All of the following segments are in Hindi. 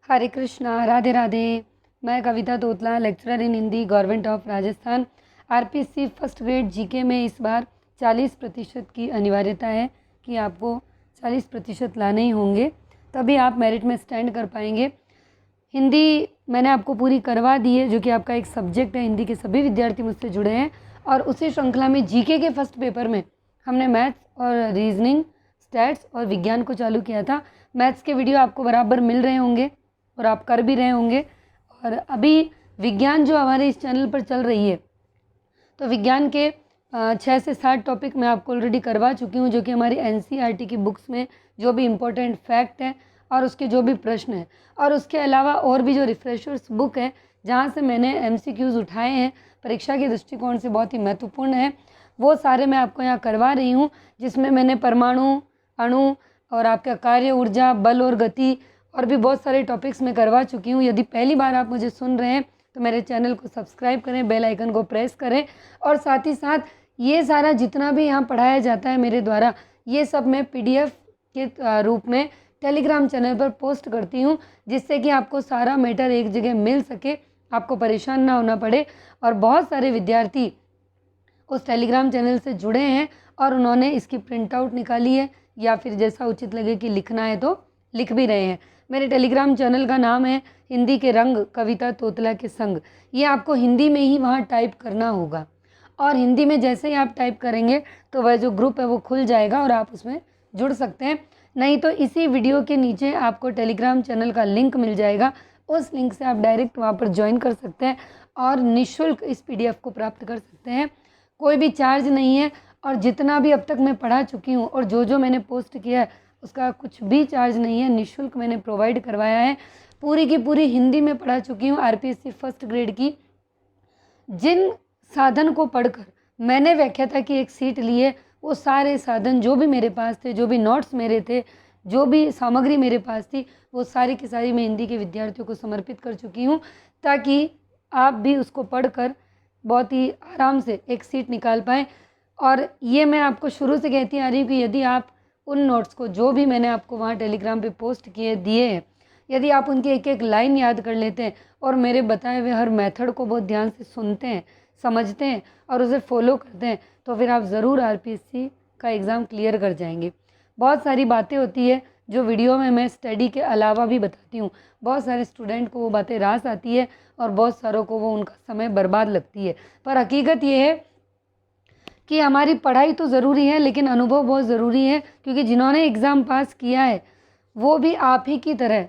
हरे कृष्णा, राधे राधे। मैं Kavita Totla, lecturer in Hindi, government of Rajasthan. RPSC first grade GK में इस बार 40% की अनिवार्यता है कि आपको 40% लाने ही होंगे, तभी आप मेरिट में स्टैंड कर पाएंगे। हिंदी मैंने आपको पूरी करवा दी है, जो कि आपका एक सब्जेक्ट है। हिंदी के सभी विद्यार्थी मुझसे जुड़े हैं और उसी श्रृंखला में जीके के फर्स्ट पेपर में हमने मैथ्स और रीजनिंग, स्टैट्स और विज्ञान को चालू किया था। मैथ्स के वीडियो आपको बराबर मिल रहे होंगे और आप कर भी रहे होंगे। और अभी विज्ञान जो हमारे इस चैनल पर चल रही है, तो विज्ञान के 6 से 7 टॉपिक मैं आपको ऑलरेडी करवा चुकी हूँ, जो कि हमारी एनसीईआरटी की बुक्स में जो भी इम्पोर्टेंट फैक्ट है और उसके जो भी प्रश्न हैं, और उसके अलावा और भी जो रिफ्रेशर्स बुक है जहाँ से मैंने एमसीक्यूज़ उठाए हैं, परीक्षा के दृष्टिकोण से बहुत ही महत्वपूर्ण है, वो सारे मैं आपको यहाँ करवा रही हूँ। जिसमें मैंने परमाणु, अणु और आपका कार्य, ऊर्जा, बल और गति और भी बहुत सारे टॉपिक्स मैं करवा चुकी हूँ। यदि पहली बार आप मुझे सुन रहे हैं तो मेरे चैनल को सब्सक्राइब करें, बेल आइकन को प्रेस करें, और साथ ही साथ ये सारा जितना भी यहाँ पढ़ाया जाता है मेरे द्वारा, ये सब मैं पीडीएफ के रूप में टेलीग्राम चैनल पर पोस्ट करती हूँ, जिससे कि आपको सारा मैटर एक जगह मिल सके, आपको परेशान ना होना पड़े। और बहुत सारे विद्यार्थी उस टेलीग्राम चैनल से जुड़े हैं और उन्होंने इसकी प्रिंट आउट निकाली है, या फिर जैसा उचित लगे कि लिखना है तो लिख भी रहे हैं। मेरे टेलीग्राम चैनल का नाम है हिंदी के रंग, कविता तोतला के संग। ये आपको हिंदी में ही वहाँ टाइप करना होगा, और हिंदी में जैसे ही आप टाइप करेंगे तो वह जो ग्रुप है वो खुल जाएगा और आप उसमें जुड़ सकते हैं। नहीं तो इसी वीडियो के नीचे आपको टेलीग्राम चैनल का लिंक मिल जाएगा, उस लिंक से आप डायरेक्ट वहाँ पर ज्वाइन कर सकते हैं और निःशुल्क इस पीडीएफ को प्राप्त कर सकते हैं। कोई भी चार्ज नहीं है, और जितना भी अब तक मैं पढ़ा चुकी हूँ और जो मैंने पोस्ट किया है उसका कुछ भी चार्ज नहीं है, निःशुल्क मैंने प्रोवाइड करवाया है। पूरी की पूरी हिंदी में पढ़ा चुकी हूँ आरपीएससी फर्स्ट ग्रेड की। जिन साधन को पढ़कर मैंने व्याख्याता की एक सीट ली है, वो सारे साधन जो भी मेरे पास थे, जो भी नोट्स मेरे थे, जो भी सामग्री मेरे पास थी, वो सारी की सारी मैं हिंदी के विद्यार्थियों को समर्पित कर चुकी हूँ, ताकि आप भी उसको पढ़कर बहुत ही आराम से एक सीट निकाल पाएँ। और ये मैं आपको शुरू से कहती आ रही हूँ कि यदि आप उन नोट्स को, जो भी मैंने आपको वहाँ टेलीग्राम पे पोस्ट किए दिए हैं, यदि आप उनकी एक एक लाइन याद कर लेते हैं और मेरे बताए हुए हर मेथड को बहुत ध्यान से सुनते हैं, समझते हैं और उसे फॉलो करते हैं, तो फिर आप ज़रूर आरपीएससी का एग्ज़ाम क्लियर कर जाएंगे। बहुत सारी बातें होती है जो वीडियो में मैं स्टडी के अलावा भी बताती हूँ। बहुत सारे स्टूडेंट को वो बातें रास आती है और बहुत सारों को वो उनका समय बर्बाद लगती है, पर हकीकत ये है कि हमारी पढ़ाई तो ज़रूरी है, लेकिन अनुभव बहुत ज़रूरी है, क्योंकि जिन्होंने एग्ज़ाम पास किया है वो भी आप ही की तरह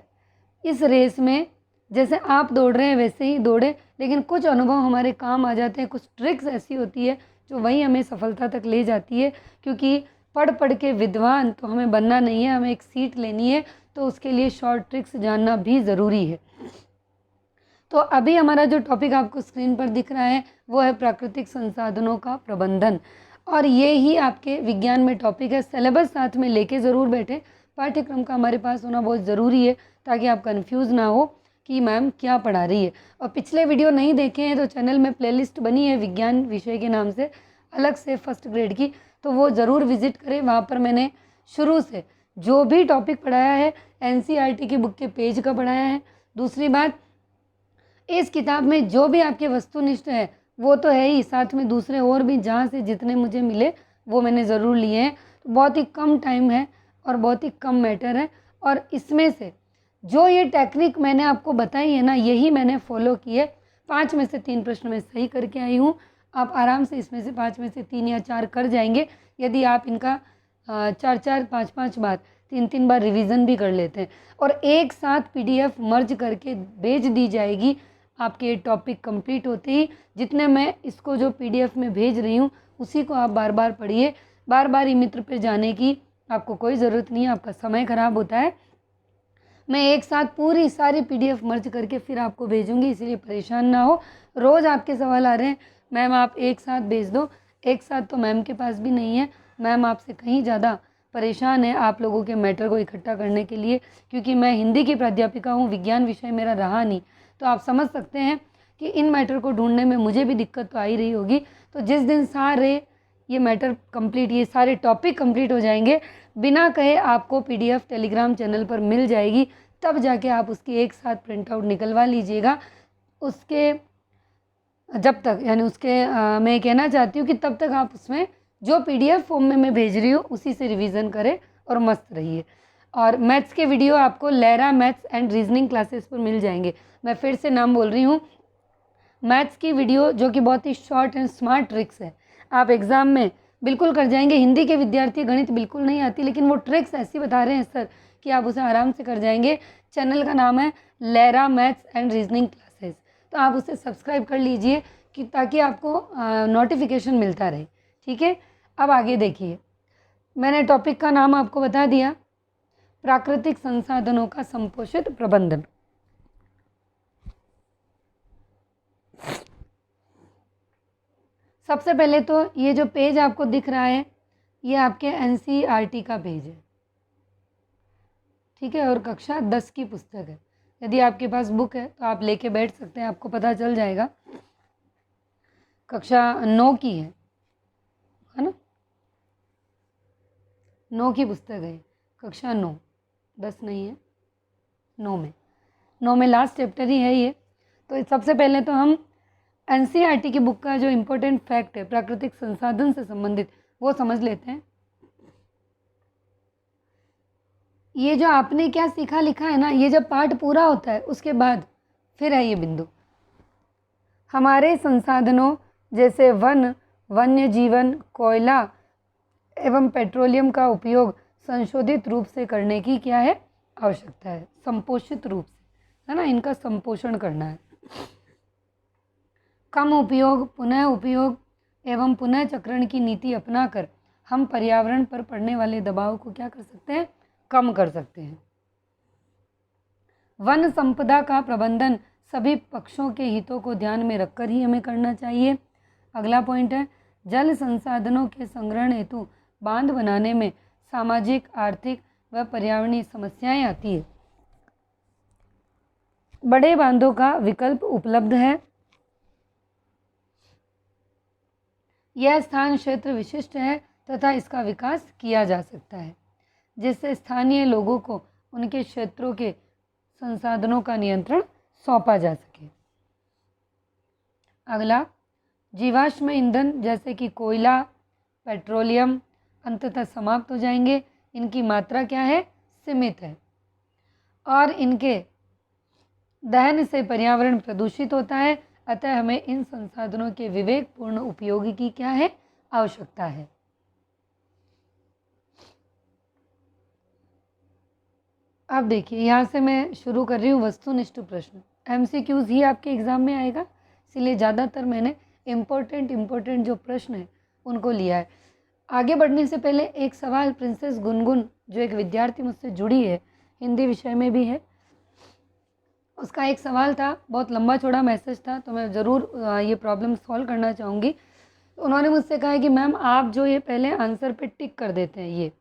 इस रेस में जैसे आप दौड़ रहे हैं वैसे ही दौड़े, लेकिन कुछ अनुभव हमारे काम आ जाते हैं, कुछ ट्रिक्स ऐसी होती है जो वही हमें सफलता तक ले जाती है। क्योंकि पढ़ पढ़ के विद्वान तो हमें बनना नहीं है, हमें एक सीट लेनी है, तो उसके लिए शॉर्ट ट्रिक्स जानना भी ज़रूरी है। तो अभी हमारा जो टॉपिक आपको स्क्रीन पर दिख रहा है वो है प्राकृतिक संसाधनों का प्रबंधन, और ये ही आपके विज्ञान में टॉपिक है। सिलेबस साथ में लेके ज़रूर बैठे, पाठ्यक्रम का हमारे पास होना बहुत ज़रूरी है, ताकि आप कंफ्यूज ना हो कि मैम क्या पढ़ा रही है। और पिछले वीडियो नहीं देखे हैं तो चैनल में प्लेलिस्ट बनी है विज्ञान विषय के नाम से, अलग से फर्स्ट ग्रेड की, तो वो ज़रूर विज़िट करें। वहाँ पर मैंने शुरू से जो भी टॉपिक पढ़ाया है एनसीईआरटी की बुक के पेज का पढ़ाया है। दूसरी बात, इस किताब में जो भी आपके वस्तुनिष्ठ है वो तो है ही, साथ में दूसरे और भी जहाँ से जितने मुझे मिले वो मैंने ज़रूर लिए हैं। तो बहुत ही कम टाइम है और बहुत ही कम मैटर है, और इसमें से जो ये टेक्निक मैंने आपको बताई है ना, यही मैंने फॉलो की है। 5 में से 3 प्रश्न मैं सही करके आई हूँ। आप आराम से इसमें से 5 में से 3 या 4 कर जाएंगे, यदि आप इनका 4-4, 5-5 बार, 3-3 बार रिवीजन भी कर लेते हैं। और एक साथ पीडीएफ मर्ज करके भेज दी जाएगी आपके ये टॉपिक कंप्लीट होते ही। जितने मैं इसको जो पीडीएफ में भेज रही हूँ उसी को आप बार बार पढ़िए, बार बार ई मित्र पे जाने की आपको कोई ज़रूरत नहीं है, आपका समय ख़राब होता है। मैं एक साथ पूरी सारी पीडीएफ मर्ज करके फिर आपको भेजूंगी, इसीलिए परेशान ना हो। रोज़ आपके सवाल आ रहे हैं, मैम आप एक साथ भेज दो। एक साथ तो मैम के पास भी नहीं है, मैम आपसे कहीं ज़्यादा परेशान है आप लोगों के मैटर को इकट्ठा करने के लिए, क्योंकि मैं हिंदी की प्राध्यापिका हूँ, विज्ञान विषय मेरा रहा नहीं। तो आप समझ सकते हैं कि इन मैटर को ढूंढने में मुझे भी दिक्कत तो आ ही रही होगी। तो जिस दिन सारे ये मैटर कंप्लीट, ये सारे टॉपिक कंप्लीट हो जाएंगे, बिना कहे आपको पीडीएफ टेलीग्राम चैनल पर मिल जाएगी, तब जाके आप उसकी एक साथ प्रिंट आउट निकलवा लीजिएगा। उसके जब तक यानी उसके मैं कहना चाहती हूँ कि तब तक आप उसमें जो पीडीएफ फॉर्म में मैं भेज रही हूँ उसी से रिवीजन करें और मस्त रहिए। और मैथ्स के वीडियो आपको लहरा मैथ्स एंड रीजनिंग क्लासेस पर मिल जाएंगे। मैं फिर से नाम बोल रही हूँ, मैथ्स की वीडियो जो कि बहुत ही शॉर्ट एंड स्मार्ट ट्रिक्स है, आप एग्ज़ाम में बिल्कुल कर जाएंगे। हिंदी के विद्यार्थी गणित बिल्कुल नहीं आती, लेकिन वो ट्रिक्स ऐसी बता रहे हैं सर कि आप उसे आराम से कर जाएंगे। चैनल का नाम है लहरा मैथ्स एंड रीजनिंग क्लासेस, तो आप उसे सब्सक्राइब कर लीजिए कि ताकि आपको नोटिफिकेशन मिलता रहे। ठीक है, अब आगे देखिए, मैंने टॉपिक का नाम आपको बता दिया, प्राकृतिक संसाधनों का संपोषित प्रबंधन। सबसे पहले तो ये जो पेज आपको दिख रहा है ये आपके एनसीईआरटी का पेज है, ठीक है, और कक्षा 10 की पुस्तक है। यदि आपके पास बुक है तो आप लेके बैठ सकते हैं, आपको पता चल जाएगा। कक्षा 9 की है ना, 9 की पुस्तक है, कक्षा 9, 10 नहीं है, 9 में लास्ट चैप्टर ही है ये। तो सबसे पहले तो हम एनसीईआरटी की बुक का जो इम्पोर्टेंट फैक्ट है प्राकृतिक संसाधन से संबंधित वो समझ लेते हैं। ये जो आपने क्या सीखा लिखा है ना, ये जब पाठ पूरा होता है उसके बाद फिर है ये बिंदु। हमारे संसाधनों जैसे वन, वन्य जीवन, कोयला एवं पेट्रोलियम का उपयोग संशोधित रूप से करने की क्या है, आवश्यकता है। संपोषित रूप से, है ना, इनका संपोषण करना है। कम उपयोग, पुनः उपयोग एवं पुनः चक्रण की नीति अपनाकर हम पर्यावरण पर पड़ने वाले दबाव को क्या कर सकते हैं, कम कर सकते हैं। वन संपदा का प्रबंधन सभी पक्षों के हितों को ध्यान में रखकर ही हमें करना चाहिए। अगला पॉइंट है, जल संसाधनों के संग्रहण हेतु बांध बनाने में सामाजिक, आर्थिक व पर्यावरणीय समस्याएं आती है। बड़े बांधों का विकल्प उपलब्ध है। यह स्थान क्षेत्र विशिष्ट है तथा इसका विकास किया जा सकता है, जिससे स्थानीय लोगों को उनके क्षेत्रों के संसाधनों का नियंत्रण सौंपा जा सके। अगला, जीवाश्म ईंधन जैसे कि कोयला, पेट्रोलियम अंततः समाप्त हो जाएंगे। इनकी मात्रा क्या है, सीमित है, और इनके दहन से पर्यावरण प्रदूषित होता है। अतः हमें इन संसाधनों के विवेकपूर्ण उपयोग की क्या है, आवश्यकता है। अब देखिए, यहाँ से मैं शुरू कर रही हूँ वस्तुनिष्ठ प्रश्न। एमसीक्यूज ही आपके एग्जाम में आएगा, इसलिए ज़्यादातर मैंने इम्पोर्टेंट जो प्रश्न है उनको लिया है। आगे बढ़ने से पहले एक सवाल प्रिंसेस गुनगुन, जो एक विद्यार्थी मुझसे जुड़ी है, हिंदी विषय में भी है, उसका एक सवाल था, बहुत लंबा चौड़ा मैसेज था, तो मैं ज़रूर ये प्रॉब्लम सॉल्व करना चाहूँगी। उन्होंने मुझसे कहा है कि मैम आप जो ये पहले आंसर पे टिक कर देते हैं, ये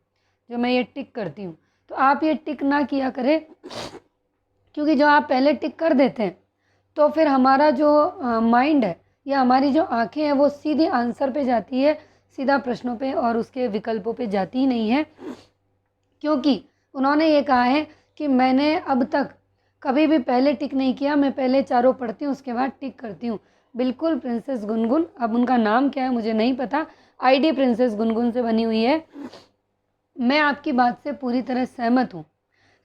जो मैं ये टिक करती हूँ, तो आप ये टिक ना किया करें, क्योंकि जो आप पहले टिक कर देते हैं तो फिर हमारा जो माइंड है या हमारी जो आंखें हैं वो सीधी आंसर पे जाती है, सीधा प्रश्नों पे और उसके विकल्पों पे जाती ही नहीं है। क्योंकि उन्होंने ये कहा है कि मैंने अब तक कभी भी पहले टिक नहीं किया, मैं पहले चारों पढ़ती हूँ उसके बाद टिक करती हूँ। बिल्कुल प्रिंसेस गुनगुन, अब उनका नाम क्या है मुझे नहीं पता, आईडी प्रिंसेस गुनगुन से बनी हुई है। मैं आपकी बात से पूरी तरह सहमत हूँ,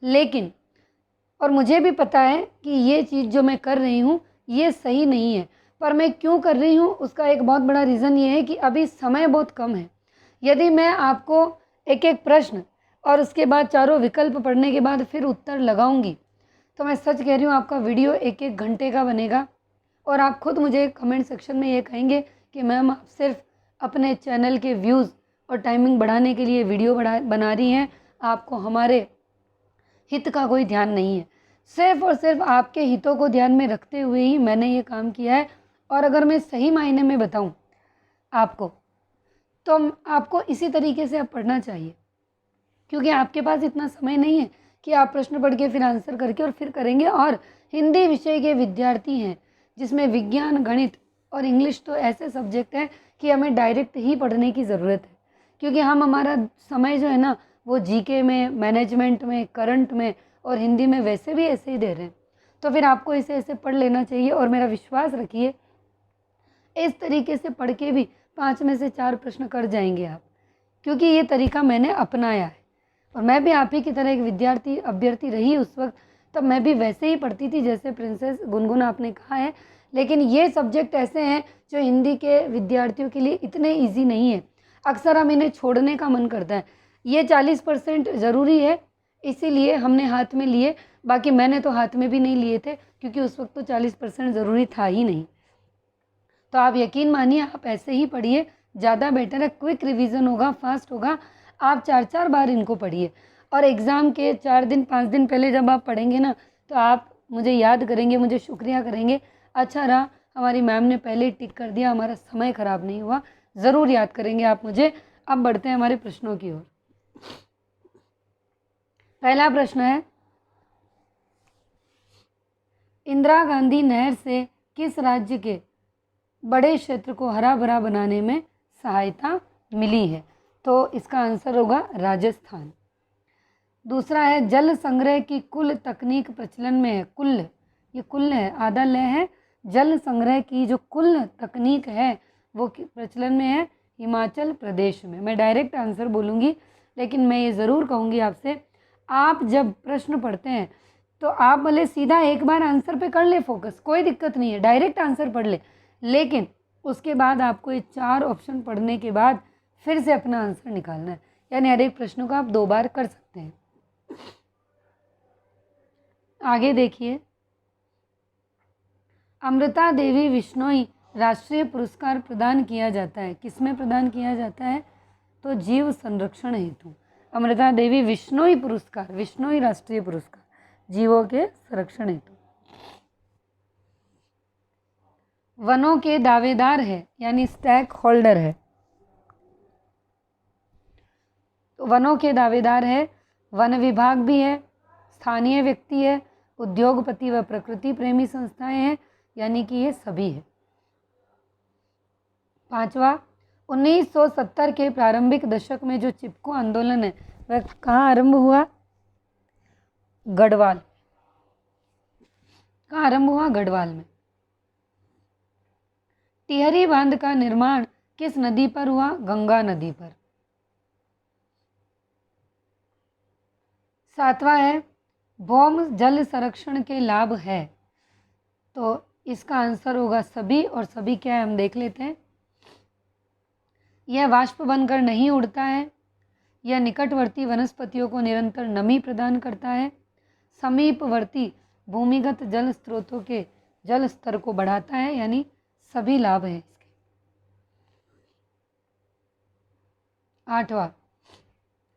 लेकिन और मुझे भी पता है कि ये चीज़ जो मैं कर रही हूँ ये सही नहीं है, पर मैं क्यों कर रही हूँ उसका एक बहुत बड़ा रीज़न ये है कि अभी समय बहुत कम है। यदि मैं आपको एक एक प्रश्न और उसके बाद चारों विकल्प पढ़ने के बाद फिर उत्तर लगाऊंगी तो मैं सच कह रही हूँ आपका वीडियो एक एक घंटे का बनेगा, और आप खुद मुझे कमेंट सेक्शन में ये कहेंगे कि मैम आप सिर्फ अपने चैनल के व्यूज़ और टाइमिंग बढ़ाने के लिए वीडियो बना रही हैं, आपको हमारे हित का कोई ध्यान नहीं है। सिर्फ और सिर्फ आपके हितों को ध्यान में रखते हुए ही मैंने ये काम किया है। और अगर मैं सही मायने में बताऊं आपको, तो आपको इसी तरीके से अब पढ़ना चाहिए, क्योंकि आपके पास इतना समय नहीं है कि आप प्रश्न पढ़ के फिर आंसर करके और फिर करेंगे। और हिंदी विषय के विद्यार्थी हैं जिसमें विज्ञान, गणित और इंग्लिश तो ऐसे सब्जेक्ट हैं कि हमें डायरेक्ट ही पढ़ने की ज़रूरत है, क्योंकि हम हमारा समय जो है ना वो जीके में, मैनेजमेंट में, करंट में और हिंदी में वैसे भी ऐसे ही दे रहे हैं, तो फिर आपको इसे ऐसे पढ़ लेना चाहिए। और मेरा विश्वास रखिए, इस तरीके से पढ़ के भी 5 में से 4 प्रश्न कर जाएंगे आप, क्योंकि ये तरीका मैंने अपनाया है। और मैं भी आप ही की तरह एक विद्यार्थी अभ्यर्थी रही उस वक्त, तब मैं भी वैसे ही पढ़ती थी जैसे प्रिंसेस गुनगुन आपने कहा है। लेकिन ये सब्जेक्ट ऐसे हैं जो हिंदी के विद्यार्थियों के लिए इतने ईजी नहीं है, अक्सर हम इन्हें छोड़ने का मन करता है। ये 40% ज़रूरी है, इसीलिए हमने हाथ में लिए, बाकी मैंने तो हाथ में भी नहीं लिए थे, क्योंकि उस वक्त तो 40% ज़रूरी था ही नहीं। तो आप यकीन मानिए, आप ऐसे ही पढ़िए, ज़्यादा बेटर है, क्विक रिवीजन होगा, फास्ट होगा। आप 4-4 बार इनको पढ़िए, और एग्ज़ाम के 4 दिन 5 दिन पहले जब आप पढ़ेंगे ना, तो आप मुझे याद करेंगे, मुझे शुक्रिया करेंगे, अच्छा रहा हमारी मैम ने पहले ही टिक कर दिया, हमारा समय ख़राब नहीं हुआ। ज़रूर याद करेंगे आप मुझे। अब बढ़ते हैं हमारे प्रश्नों की ओर। पहला प्रश्न है, इंदिरा गांधी नहर से किस राज्य के बड़े क्षेत्र को हरा भरा बनाने में सहायता मिली है? तो इसका आंसर होगा राजस्थान। दूसरा है, जल संग्रह की कुल तकनीक प्रचलन में है। कुल, ये कुल है, आधा ल है। जल संग्रह की जो कुल तकनीक है वो प्रचलन में है हिमाचल प्रदेश में। मैं डायरेक्ट आंसर बोलूँगी, लेकिन मैं ये ज़रूर कहूँगी आपसे, आप जब प्रश्न पढ़ते हैं तो आप भले सीधा एक बार आंसर पे कर ले फोकस, कोई दिक्कत नहीं है, डायरेक्ट आंसर पढ़ ले, लेकिन उसके बाद आपको ये 4 ऑप्शन पढ़ने के बाद फिर से अपना आंसर निकालना है। यानी हर एक प्रश्न को आप 2 बार कर सकते हैं। आगे देखिए, अमृता देवी बिश्नोई राष्ट्रीय पुरस्कार प्रदान किया जाता है, किसमें प्रदान किया जाता है? तो जीव संरक्षण हेतु अमृता देवी बिश्नोई पुरस्कार, बिश्नोई राष्ट्रीय पुरस्कार जीवों के संरक्षण हेतु। वनों के दावेदार है, यानी स्टैक होल्डर है। तो वनों के दावेदार है, वन विभाग भी है, स्थानीय व्यक्ति है, उद्योगपति व प्रकृति प्रेमी संस्थाएं हैं, यानी कि ये सभी है। पांचवा, 1970 के प्रारंभिक दशक में जो चिपको आंदोलन है वह कहाँ आरंभ हुआ? गढ़वाल। कहाँ आरंभ हुआ? गढ़वाल में। टिहरी बांध का निर्माण किस नदी पर हुआ? गंगा नदी पर। सातवां है, भौम जल संरक्षण के लाभ है, तो इसका आंसर होगा सभी, और सभी क्या है हम देख लेते हैं। यह वाष्प बनकर नहीं उड़ता है, यह निकटवर्ती वनस्पतियों को निरंतर नमी प्रदान करता है, समीपवर्ती भूमिगत जल स्रोतों के जल स्तर को बढ़ाता है, यानी सभी लाभ हैं इसके। आठवां,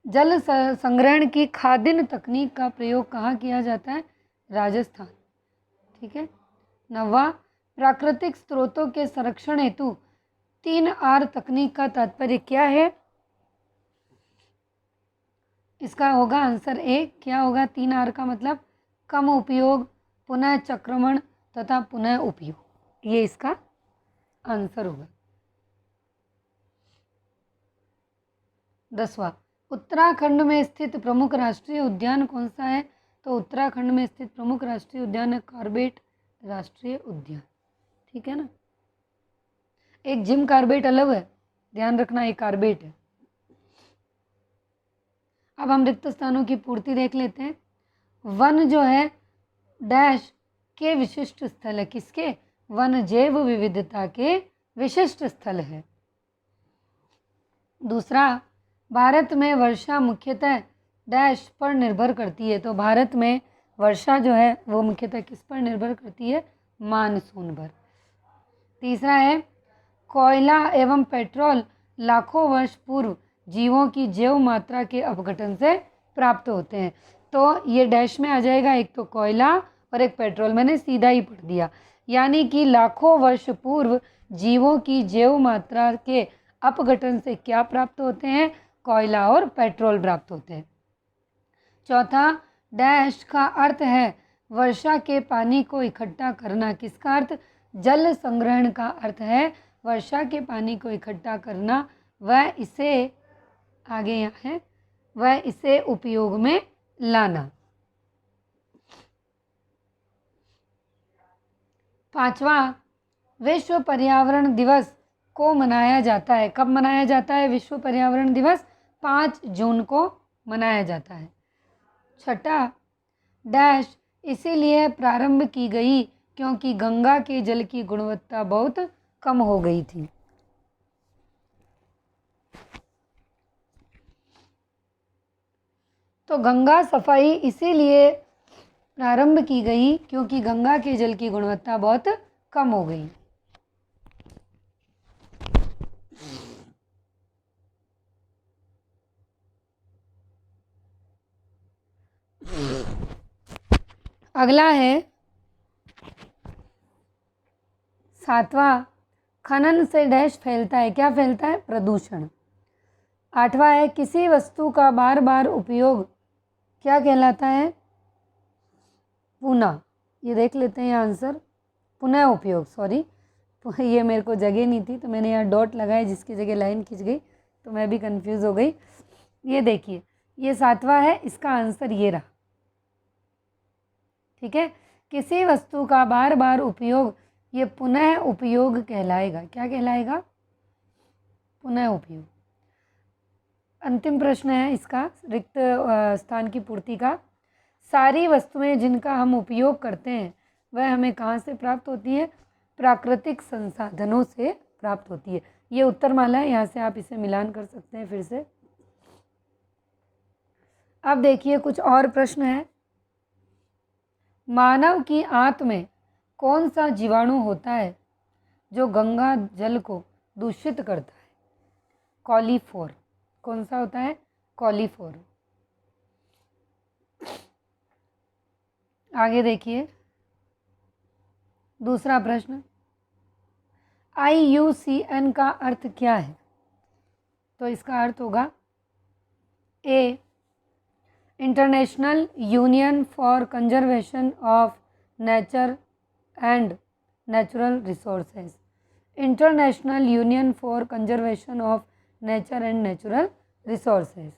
जल संग्रहण की खादिन तकनीक का प्रयोग कहाँ किया जाता है? राजस्थान। ठीक है। नौवां, प्राकृतिक स्रोतों के संरक्षण हेतु 3R तकनीक का तात्पर्य क्या है? इसका होगा आंसर ए। क्या होगा 3R का मतलब? कम उपयोग, पुनः चक्रमण तथा पुनः उपयोग, ये इसका आंसर होगा। 10वां, उत्तराखंड में स्थित प्रमुख राष्ट्रीय उद्यान कौन सा है? तो उत्तराखंड में स्थित प्रमुख राष्ट्रीय उद्यान है कॉर्बेट राष्ट्रीय उद्यान। ठीक है ना। एक जिम कॉर्बेट अलग है, ध्यान रखना, एक कॉर्बेट है। अब हम रिक्त स्थानों की पूर्ति देख लेते हैं। वन जो है डैश के विशिष्ट स्थल है, किसके? वन जैव विविधता के विशिष्ट स्थल है। दूसरा, भारत में वर्षा मुख्यतः डैश पर निर्भर करती है, तो भारत में वर्षा जो है वो मुख्यतः किस पर निर्भर करती है? मानसून पर। तीसरा है, कोयला एवं पेट्रोल लाखों वर्ष पूर्व जीवों की जैव मात्रा के अपघटन से प्राप्त होते हैं, तो ये डैश में आ जाएगा, एक तो कोयला और एक पेट्रोल, मैंने सीधा ही पढ़ दिया। यानी कि लाखों वर्ष पूर्व जीवों की जैव मात्रा के अपघटन से क्या प्राप्त होते हैं? कोयला और पेट्रोल प्राप्त होते हैं। चौथा, डैश का अर्थ है वर्षा के पानी को इकट्ठा करना, किसका अर्थ? जल संग्रहण का अर्थ है वर्षा के पानी को इकट्ठा करना, वह इसे आगे यहाँ है, वह इसे उपयोग में लाना। पांचवा, विश्व पर्यावरण दिवस को मनाया जाता है। कब मनाया जाता है विश्व पर्यावरण दिवस? 5 जून को मनाया जाता है। छठा, डैश इसीलिए प्रारंभ की गई क्योंकि गंगा के जल की गुणवत्ता बहुत कम हो गई थी। तो गंगा सफाई इसीलिए प्रारंभ की गई क्योंकि गंगा के जल की गुणवत्ता बहुत कम हो गई। अगला है 7वां, खनन से डैश फैलता है। क्या फैलता है? प्रदूषण। 8वां है किसी वस्तु का बार बार उपयोग क्या कहलाता है? पुनः। ये देख लेते हैं ये आंसर, पुनः उपयोग। सॉरी, ये मेरे को जगह नहीं थी तो मैंने यहाँ डॉट लगाया जिसकी जगह लाइन खिंच गई तो मैं भी कंफ्यूज हो गई। ये देखिए, ये 7वां है, इसका आंसर ये रहा। ठीक है, किसी वस्तु का बार बार उपयोग ये पुनः उपयोग कहलाएगा। क्या कहलाएगा? पुनः उपयोग। अंतिम प्रश्न है इसका रिक्त स्थान की पूर्ति का। सारी वस्तुएं जिनका हम उपयोग करते हैं वह हमें कहाँ से प्राप्त होती है? प्राकृतिक संसाधनों से प्राप्त होती है। ये उत्तरमाला है, यहाँ से आप इसे मिलान कर सकते हैं फिर से। अब देखिए कुछ और प्रश्न है। मानव की आंत में कौन सा जीवाणु होता है जो गंगा जल को दूषित करता है? कॉलीफोर। कौन सा होता है? कॉलीफोर। आगे देखिए दूसरा प्रश्न, IUCN का अर्थ क्या है? तो इसका अर्थ होगा A, international union for conservation of nature and natural resources. International union for conservation of nature and natural resources.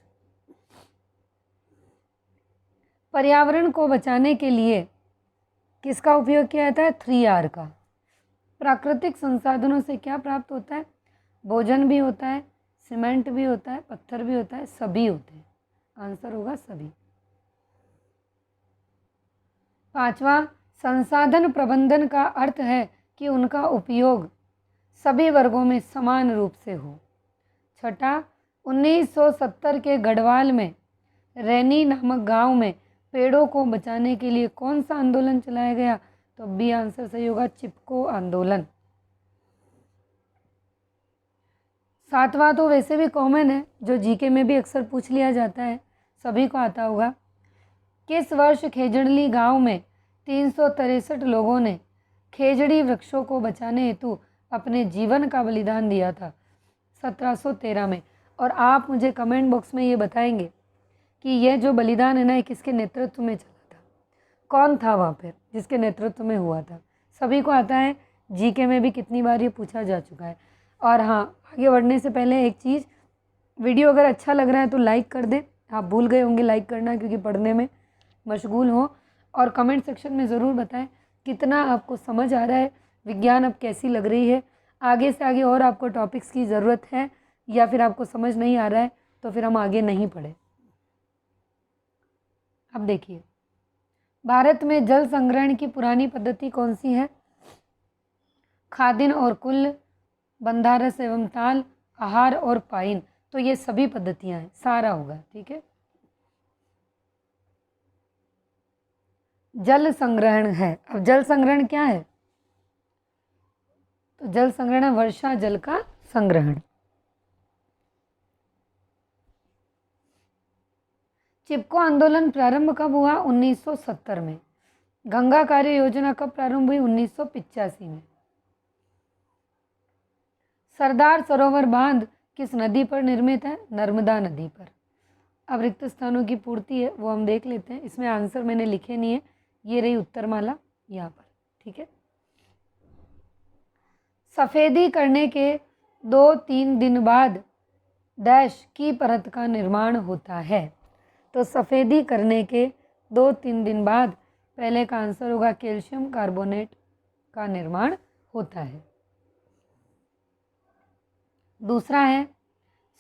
पर्यावरण को बचाने के लिए किसका उपयोग किया जाता है? 3R का। प्राकृतिक संसाधनों से क्या प्राप्त होता है? भोजन भी होता है, सीमेंट भी होता है, पत्थर भी होता है, सभी होते हैं। आंसर होगा सभी। 5वां, संसाधन प्रबंधन का अर्थ है कि उनका उपयोग सभी वर्गों में समान रूप से हो। 6, 1970 के गढ़वाल में रैनी नामक गांव में पेड़ों को बचाने के लिए कौन सा आंदोलन चलाया गया? तो बी आंसर सही होगा, चिपको आंदोलन। 7वां तो वैसे भी कॉमन है, जो जीके में भी अक्सर पूछ लिया जाता है, सभी को आता होगा। किस वर्ष खेजड़ली गांव में 363 लोगों ने खेजड़ी वृक्षों को बचाने हेतु अपने जीवन का बलिदान दिया था? 1713 में। और आप मुझे कमेंट बॉक्स में ये बताएंगे कि यह जो बलिदान है ना, किसके नेतृत्व में चला था? कौन था वहाँ पर जिसके नेतृत्व में हुआ था? सभी को आता है, जीके में भी कितनी बार ये पूछा जा चुका है। और हाँ, आगे बढ़ने से पहले एक चीज़, वीडियो अगर अच्छा लग रहा है तो लाइक कर दें। आप भूल गए होंगे लाइक करना क्योंकि पढ़ने में मशगूल हो। और कमेंट सेक्शन में ज़रूर बताएं कितना आपको समझ आ रहा है, विज्ञान अब कैसी लग रही है, आगे से आगे और आपको टॉपिक्स की ज़रूरत है या फिर आपको समझ नहीं आ रहा है तो फिर हम आगे नहीं पढ़ें। अब देखिए, भारत में जल संग्रहण की पुरानी पद्धति कौन सी है? खादिन और कुल, बंधारस एवं ताल, आहार और पाइन। तो ये सभी पद्धतियां हैं, सारा होगा। ठीक है, जल संग्रहण है। अब जल संग्रहण क्या है? तो जल संग्रहण है वर्षा जल का संग्रहण। चिपको आंदोलन प्रारंभ कब हुआ? 1970 में। गंगा कार्य योजना कब प्रारंभ हुई? 1985 में। सरदार सरोवर बांध किस नदी पर निर्मित है? नर्मदा नदी पर। अब रिक्त स्थानों की पूर्ति है वो हम देख लेते हैं। इसमें आंसर मैंने लिखे नहीं है, ये रही उत्तरमाला यहाँ पर। ठीक है, सफेदी करने के 2-3 दिन बाद डैश की परत का निर्माण होता है। तो सफेदी करने के 2-3 दिन बाद पहले का आंसर होगा कैल्शियम कार्बोनेट, का निर्माण होता है। दूसरा है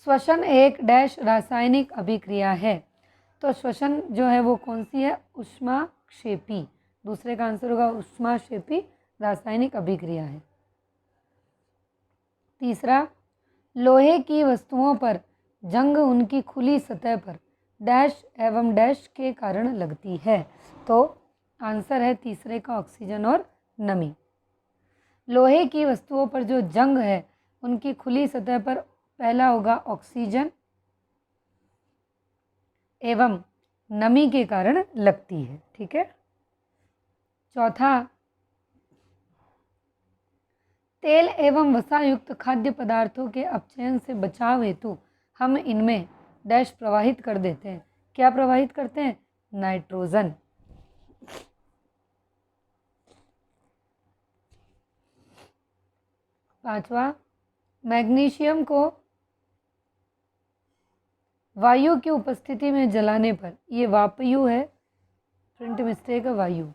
श्वसन एक डैश रासायनिक अभिक्रिया है। तो श्वसन जो है वो कौन सी है? ऊष्माक्षेपी। दूसरे का आंसर होगा ऊष्माक्षेपी रासायनिक अभिक्रिया है। तीसरा, लोहे की वस्तुओं पर जंग उनकी खुली सतह पर डैश एवं डैश के कारण लगती है। तो आंसर है तीसरे का ऑक्सीजन और नमी। लोहे की वस्तुओं पर जो जंग है उनकी खुली सतह पर पहला होगा ऑक्सीजन एवं नमी के कारण लगती है। ठीक है। चौथा, तेल एवं वसा युक्त खाद्य पदार्थों के अपचयन से बचाव हेतु हम इनमें डैश प्रवाहित कर देते हैं। क्या प्रवाहित करते हैं? नाइट्रोजन। पांचवा, मैग्नीशियम को वायु की उपस्थिति में जलाने पर, ये वापयु है, प्रिंट मिस्टेक है, वायु।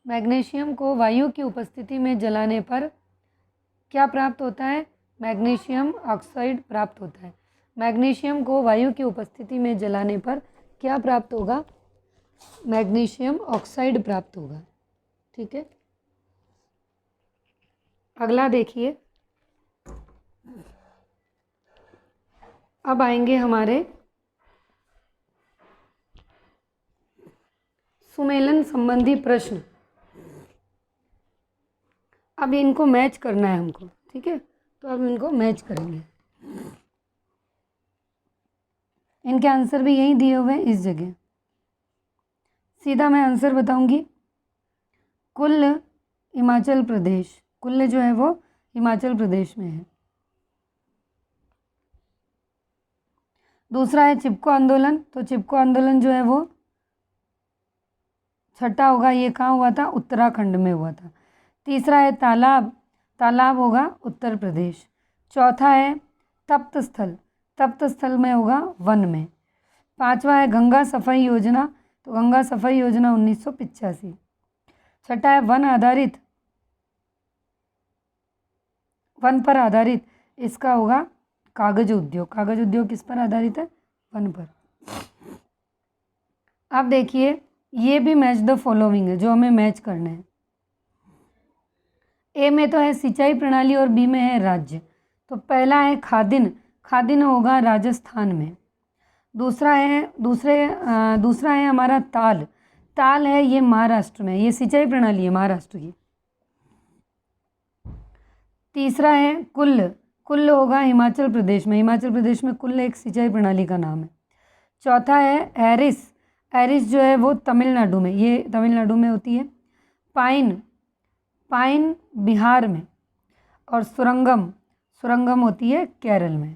मैग्नीशियम को वायु की उपस्थिति में जलाने पर क्या प्राप्त होता है? मैग्नीशियम ऑक्साइड प्राप्त होता है। मैग्नीशियम को वायु की उपस्थिति में जलाने पर क्या प्राप्त होगा? मैग्नीशियम ऑक्साइड प्राप्त होगा। ठीक है। अगला देखिए, अब आएंगे हमारे सुमेलन संबंधी प्रश्न। अब इनको मैच करना है हमको। ठीक है, तो अब इनको मैच करेंगे। इनके आंसर भी यही दिए हुए हैं इस जगह। सीधा मैं आंसर बताऊंगी। कुल्ल हिमाचल प्रदेश, कुल्ल जो है वो हिमाचल प्रदेश में है। दूसरा है चिपको आंदोलन, तो चिपको आंदोलन जो है वो छठा होगा, ये कहाँ हुआ था? उत्तराखंड में हुआ था। तीसरा है तालाब, तालाब होगा उत्तर प्रदेश। चौथा है तप्त स्थल, तप्त स्थल में होगा वन में। पांचवा है गंगा सफाई योजना, तो गंगा सफाई योजना 1985। छठा है वन आधारित, वन पर आधारित, इसका होगा कागज उद्योग। कागज उद्योग किस पर आधारित है? वन पर। अब देखिए, ये भी मैच द फॉलोइंग है जो हमें मैच करना है। ए में तो है सिंचाई प्रणाली और बी में है राज्य। तो पहला है खादिन, खादिन होगा राजस्थान में। दूसरा है हमारा ताल, ताल है ये महाराष्ट्र में, ये सिंचाई प्रणाली है महाराष्ट्र की। तीसरा है कुल्ल, कुल्ल होगा हिमाचल प्रदेश में, हिमाचल प्रदेश में कुल्ल एक सिंचाई प्रणाली का नाम है। चौथा है एरिस, एरिस जो है वो तमिलनाडु में, ये तमिलनाडु में होती है। पाइन, पाइन बिहार में। और सुरंगम, सुरंगम होती है केरल में।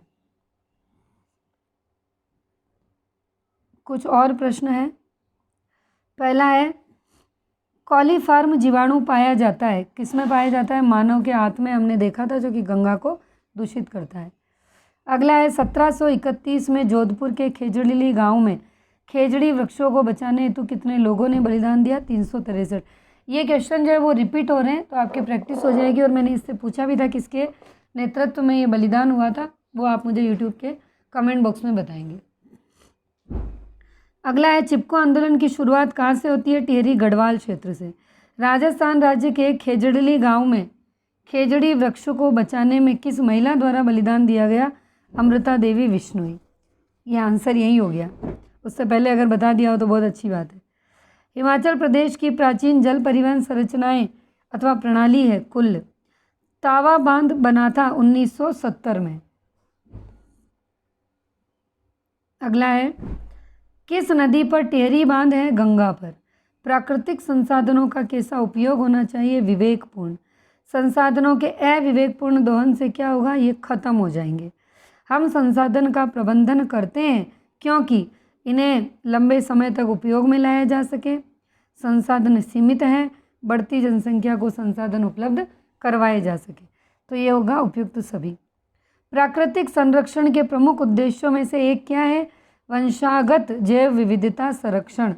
कुछ और प्रश्न है। पहला है कॉलीफॉर्म जीवाणु पाया जाता है, किसमें पाया जाता है? मानव के हाथ में, हमने देखा था, जो कि गंगा को दूषित करता है। अगला है 1731 में जोधपुर के खेजड़ी गांव में खेजड़ी वृक्षों को बचाने हेतु कितने लोगों ने बलिदान दिया? 363। ये क्वेश्चन जो है वो रिपीट हो रहे हैं, तो आपकी प्रैक्टिस हो जाएगी। और मैंने इससे पूछा भी था किसके नेतृत्व में ये बलिदान हुआ था, वो आप मुझे यूट्यूब के कमेंट बॉक्स में बताएंगे। अगला है चिपको आंदोलन की शुरुआत कहाँ से होती है? टिहरी गढ़वाल क्षेत्र से। राजस्थान राज्य के खेजड़ी गांव में खेजड़ी वृक्ष को बचाने में किस महिला द्वारा बलिदान दिया गया? अमृता देवी विश्नोई। ये आंसर यही हो गया। उससे पहले अगर बता दिया हो तो बहुत अच्छी बात है। हिमाचल प्रदेश की प्राचीन जल परिवहन संरचनाएं अथवा प्रणाली है कुल्ल। तावा बांध बना था 1970 में। अगला है किस नदी पर टिहरी बांध है? गंगा पर। प्राकृतिक संसाधनों का कैसा उपयोग होना चाहिए? विवेकपूर्ण। संसाधनों के अविवेकपूर्ण दोहन से क्या होगा? ये खत्म हो जाएंगे। हम संसाधन का प्रबंधन करते हैं क्योंकि इन्हें लंबे समय तक उपयोग में लाया जा सके। संसाधन सीमित हैं, बढ़ती जनसंख्या को संसाधन उपलब्ध करवाए जा सके। तो ये होगा उपयुक्त सभी। प्राकृतिक संरक्षण के प्रमुख उद्देश्यों में से एक क्या है? वंशागत जैव विविधता संरक्षण।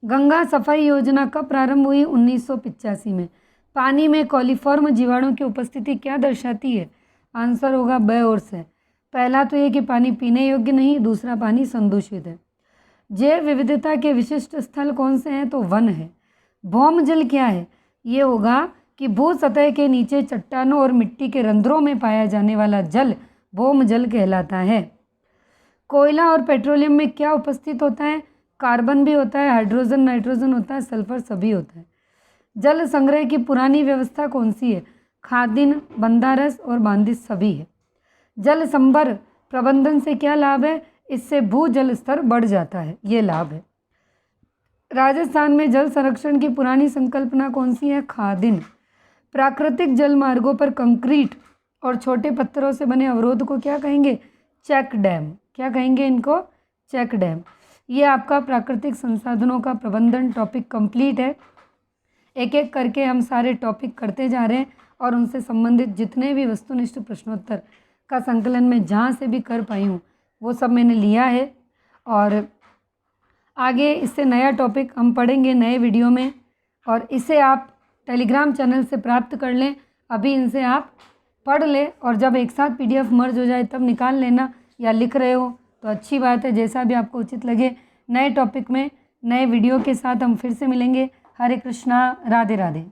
गंगा सफाई योजना कब प्रारंभ हुई? 1985 में। पानी में कॉलीफॉर्म जीवाणु की उपस्थिति क्या दर्शाती है? आंसर होगा ब और से। पहला तो ये कि पानी पीने योग्य नहीं, दूसरा पानी संदूषित है। जैव विविधता के विशिष्ट स्थल कौन से हैं? तो वन है। भौम जल क्या है? ये होगा कि भू सतह के नीचे चट्टानों और मिट्टी के रंध्रों में पाया जाने वाला जल भौम जल कहलाता है। कोयला और पेट्रोलियम में क्या उपस्थित होता है? कार्बन भी होता है, हाइड्रोजन, नाइट्रोजन होता है, सल्फर सभी होता है। जल संग्रह की पुरानी व्यवस्था कौन सी है? खादिन, बंदारस और बांदिस सभी है। जल संभर प्रबंधन से क्या लाभ है? इससे भू जल स्तर बढ़ जाता है, ये लाभ है। राजस्थान में जल संरक्षण की पुरानी संकल्पना कौन सी है? खादिन। प्राकृतिक जल मार्गों पर कंक्रीट और छोटे पत्थरों से बने अवरोध को क्या कहेंगे? Check dam. क्या कहेंगे इनको? Check dam. ये आपका प्राकृतिक संसाधनों का प्रबंधन टॉपिक कंप्लीट है। एक एक करके हम सारे टॉपिक करते जा रहे हैं और उनसे संबंधित जितने भी वस्तुनिष्ठ प्रश्नोत्तर का संकलन मैं जहाँ से भी कर पाई हूँ वो सब मैंने लिया है। और आगे इससे नया टॉपिक हम पढ़ेंगे नए वीडियो में, और इसे आप टेलीग्राम चैनल से प्राप्त कर लें। अभी इनसे आप पढ़ लें और जब एक साथ PDF मर्ज हो जाए तब निकाल लेना, या लिख रहे हो तो अच्छी बात है, जैसा भी आपको उचित लगे। नए टॉपिक में नए वीडियो के साथ हम फिर से मिलेंगे। हरे कृष्णा, राधे राधे।